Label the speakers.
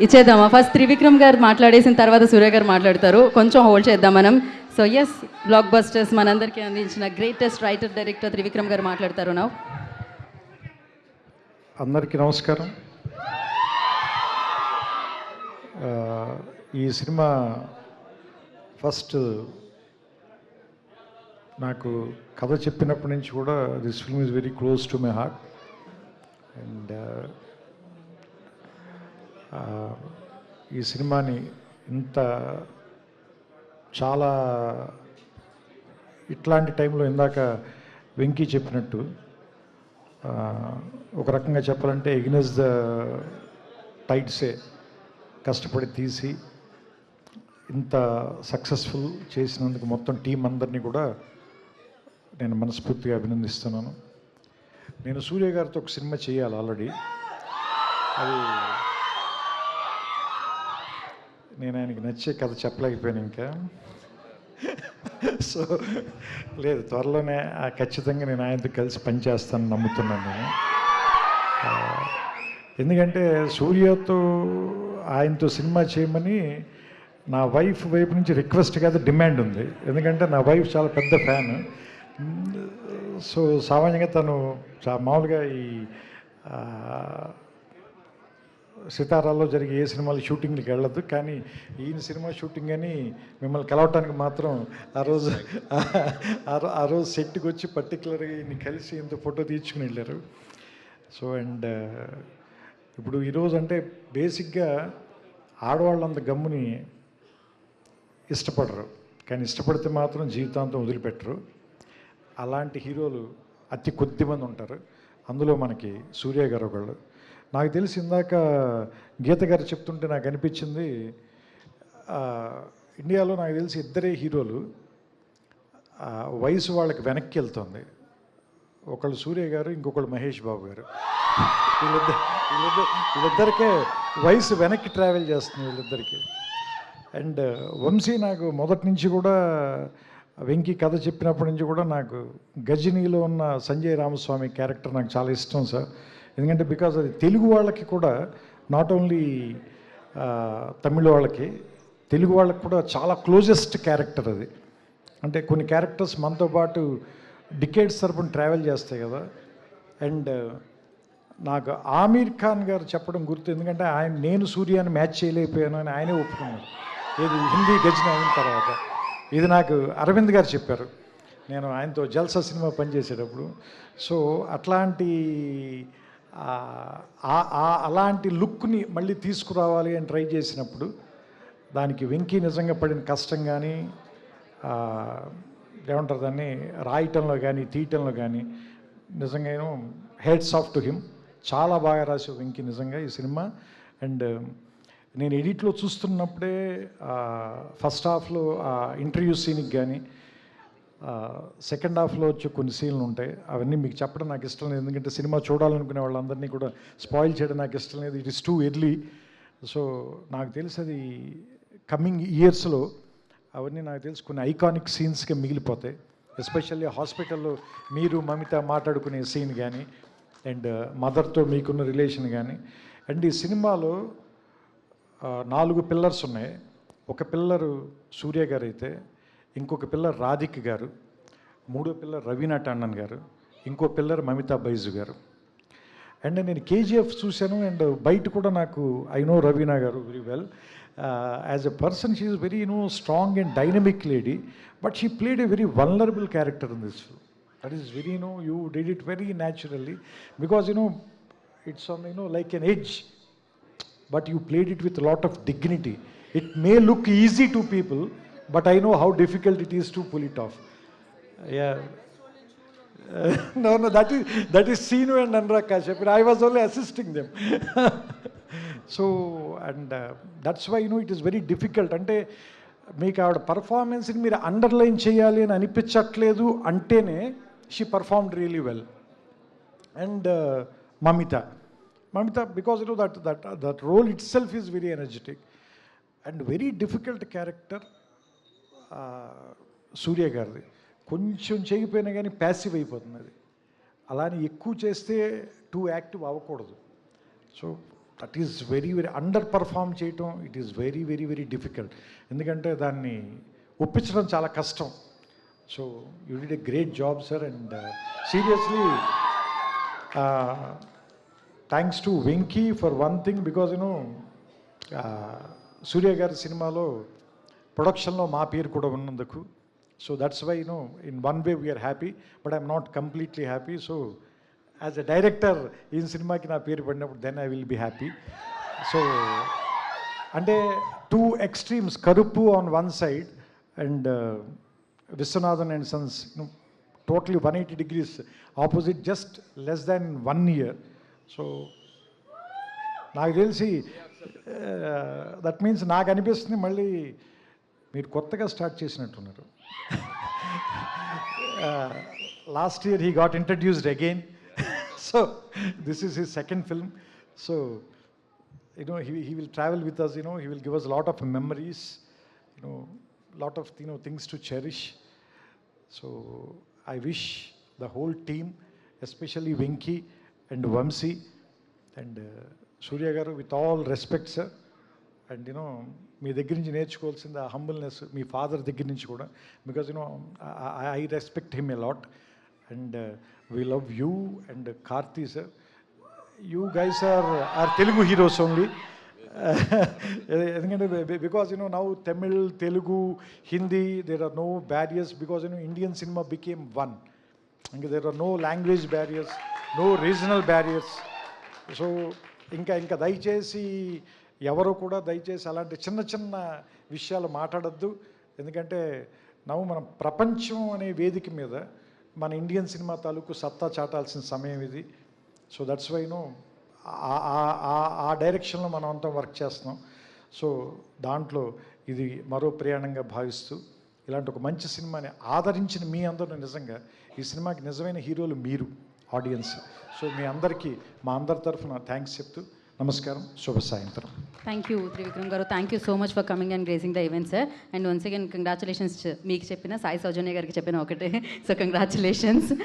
Speaker 1: ఇచ్చేద్దామా? First Trivikram గారు మాట్లాడేసిన తర్వాత సూర్య గారు మాట్లాడతారు. కొంచెం హోల్డ్ చేద్దాం మనం. సో ఎస్, బ్లాక్ బస్టర్స్ మనందరికీ అందించిన గ్రేటెస్ట్ రైటర్ డైరెక్టర్ త్రివిక్రమ్ గారు మాట్లాడతారు నౌ.
Speaker 2: అందరికీ నమస్కారం. ఈ సినిమా ఫస్ట్ నాకు కథ చెప్పినప్పటి నుంచి కూడా this film is very close to my heart. And ఈ సినిమాని ఇంత చాలా ఇట్లాంటి టైంలో ఇందాక వెంకీ చెప్పినట్టు ఒక రకంగా చెప్పాలంటే ఎగ్నెస్ ద టైడ్సే కష్టపడి తీసి ఇంత సక్సెస్ఫుల్ చేసినందుకు మొత్తం టీం అందరినీ కూడా నేను మనస్ఫూర్తిగా అభినందిస్తున్నాను. నేను సూర్య గారితో ఒక సినిమా చేయాలి ఆల్రెడీ. అది నేను ఆయనకి నచ్చే కథ చెప్పలేకపోయాను ఇంకా. సో లేదు, త్వరలోనే ఖచ్చితంగా నేను ఆయనతో కలిసి పనిచేస్తాను నమ్ముతున్నాను నేను. ఎందుకంటే సూర్యతో ఆయనతో సినిమా చేయమని నా వైఫ్ వైపు నుంచి రిక్వెస్ట్ కాదు, డిమాండ్ ఉంది. ఎందుకంటే నా వైఫ్ చాలా పెద్ద ఫ్యాన్. సో సామాన్యంగా తను మామూలుగా ఈ సితారాల్లో జరిగే ఏ సినిమాలు షూటింగ్కి వెళ్ళదు, కానీ ఈయన సినిమా షూటింగ్ అని మిమ్మల్ని కలవటానికి మాత్రం ఆ రోజు సెట్కి వచ్చి పర్టికులర్గా ఈయన్ని కలిసి ఇంత ఫోటో తీర్చుకుని వెళ్ళారు. సో అండ్ ఇప్పుడు ఈరోజు అంటే బేసిక్గా ఆడవాళ్ళంత గమ్ముని ఇష్టపడరు, కానీ ఇష్టపడితే మాత్రం జీవితాంతం వదిలిపెట్టరు. అలాంటి హీరోలు అతి కొద్ది మంది ఉంటారు. అందులో మనకి సూర్య గారు ఒకళ్ళు. నాకు తెలిసి ఇందాక గీత గారు చెప్తుంటే నాకు అనిపించింది, ఇండియాలో నాకు తెలిసి ఇద్దరే హీరోలు వయసు వాళ్ళకి వెనక్కి వెళ్తుంది. ఒకళ్ళు సూర్య గారు, ఇంకొకళ్ళు మహేష్ బాబు గారు. వీళ్ళిద్దరికే వయసు వెనక్కి ట్రావెల్ చేస్తుంది వీళ్ళిద్దరికి. అండ్ వంశీ నాకు మొదటి నుంచి కూడా వెంకీ కథ చెప్పినప్పటి నుంచి కూడా నాకు గజనీలో ఉన్న సంజయ్ రామస్వామి క్యారెక్టర్ నాకు చాలా ఇష్టం సార్. ఎందుకంటే బికాజ్ అది తెలుగు వాళ్ళకి కూడా, నాట్ ఓన్లీ తమిళ వాళ్ళకి, తెలుగు వాళ్ళకి కూడా చాలా క్లోజెస్ట్ క్యారెక్టర్ అది. అంటే కొన్ని క్యారెక్టర్స్ మనతో పాటు డికేడ్స్ తరపున ట్రావెల్ చేస్తాయి కదా. అండ్ నాకు ఆమీర్ ఖాన్ గారు చెప్పడం గుర్తు, ఎందుకంటే నేను సూర్యాన్ని మ్యాచ్ చేయలేకపోయాను అని ఆయనే ఒప్పుకున్నారు. ఏది హిందీ గజని అయిన తర్వాత. ఇది నాకు అరవింద్ గారు చెప్పారు, నేను ఆయనతో జల్సా సినిమా పనిచేసేటప్పుడు. సో అలాంటి లుక్ని మళ్ళీ తీసుకురావాలి అని ట్రై చేసినప్పుడు దానికి వెంకీ నిజంగా పడిన కష్టం కానీ, ఏమంటారు దాన్ని, రాయటంలో కానీ తీయటంలో కానీ నిజంగా హెడ్స్ ఆఫ్ టు హిమ్. చాలా బాగా రాసావు వెంకీ నిజంగా ఈ సినిమా. అండ్ నేను ఎడిట్లో చూస్తున్నప్పుడే ఫస్ట్ హాఫ్లో ఇంటర్వ్యూ సీన్కి కానీ, సెకండ్ హాఫ్లో వచ్చే కొన్ని సీన్లు ఉంటాయి. అవన్నీ మీకు చెప్పడం నాకు ఇష్టం లేదు, ఎందుకంటే సినిమా చూడాలనుకునే వాళ్ళందరినీ కూడా స్పాయిల్ చేయడం నాకు ఇష్టం లేదు. It is too early. So నాకు తెలిసి అది కమింగ్ ఇయర్స్లో అవన్నీ నాకు తెలిసి కొన్ని ఐకానిక్ సీన్స్గా మిగిలిపోతాయి. ఎస్పెషల్లీ హాస్పిటల్లో మీరు మమిత మాట్లాడుకునే సీన్ కానీ, అండ్ మదర్తో మీకున్న రిలేషన్ కానీ. అండ్ ఈ సినిమాలో 4 పిల్లర్స్ ఉన్నాయి. ఒక పిల్లరు సూర్య గారు అయితే, ఇంకొక పిల్లర్ రాధిక్ గారు, మూడో పిల్లర్ రవీనా టండన్ గారు, ఇంకో పిల్లర్ మమితా బైజు గారు. అండ్ నేను కేజీఎఫ్ చూశాను. అండ్ బయట కూడా నాకు ఐ నో రవీనా గారు very well. As a person she is very strong and dynamic lady, but she played a very vulnerable character in this film. That is very you did it very naturally, because it's on like an edge, but you played it with a lot of dignity. It may look easy to people, but I know how difficult it is to pull it off. Yeah. No, that is Sinu and Anurag Kashyap. I was only assisting them. So, and that's why it is very difficult. అంటే మీకు ఆవిడ పర్ఫార్మెన్స్ని మీరు underline చేయాలి అని అనిపించట్లేదు అంటేనే she performed really well. And Mamita, because that role itself is very energetic and very difficult character. Surya Gardi కొంచెం చేయకపోయినా కానీ ప్యాసివ్ అయిపోతుంది అది. అలానే ఎక్కువ చేస్తే టూ యాక్టివ్ అవ్వకూడదు. So that is very very under perform చేయటం it is very very very difficult. ఎందుకంటే దాన్ని ఒప్పించడం చాలా కష్టం. So you did a great job sir. And seriously thanks to Venky for one thing, because you know Surya గారి సినిమాలో ప్రొడక్షన్లో మా పేరు కూడా ఉన్నందుకు. So that's why you know in one way we are happy, but I'm not completely happy. So as a director ఈ సినిమాకి నా పేరు పడినప్పుడు then I will be happy. So అంటే two extremes, Karuppu on one side and Vishwanathan and sons totally 180 degrees opposite, just less than 1 year. So నాకు తెలిసి that means నాకు అనిపిస్తుంది మళ్ళీ మీరు కొత్తగా స్టార్ట్ చేసినట్టున్నారు. Last year he got introduced again. So this is his second film. So he will travel with us, he will give us a lot of memories, lot of things to cherish. So I wish the whole team, especially Venki and Vamsi and Surya garu, with all respect sir, and మీ దగ్గర నుంచి నేర్చుకోవాల్సింది ఆ humbleness మీ father దగ్గర నుంచి కూడా, because I respect him a lot and we love you and Karthi sir. You guys are Telugu heroes only. ఎందుకంటే because now Tamil, Telugu, Hindi, there are no barriers because Indian cinema became one. ఇంకా there are no language barriers, no regional barriers. So ఇంకా దయచేసి ఎవరు కూడా దయచేసి అలాంటి చిన్న చిన్న విషయాలు మాట్లాడద్దు. ఎందుకంటే నవ్వు మనం ప్రపంచం అనే వేదిక మీద మన ఇండియన్ సినిమా తాలూకు సత్తా చాటాల్సిన సమయం ఇది. సో దట్స్ వై ఆ డైరెక్షన్లో మనం అంతా వర్క్ చేస్తున్నాం. సో దాంట్లో ఇది మరో ప్రయాణంగా భావిస్తూ ఇలాంటి ఒక మంచి సినిమాని ఆదరించిన మీ అందరూ, నిజంగా ఈ సినిమాకి నిజమైన హీరోలు మీరు ఆడియన్స్. సో మీ అందరికీ మా అందరి తరఫున థ్యాంక్స్ చెప్తూ నమస్కారం, శుభ సాయంత్రం.
Speaker 1: థ్యాంక్ యూ త్రివిక్రమ్ గారు, thank you so much for coming and gracing the event sir. And once again congratulations. మీకు చెప్పిన సాయి సౌజన్య గారికి చెప్పిన ఒకటే, సో కంగ్రాచులేషన్స్.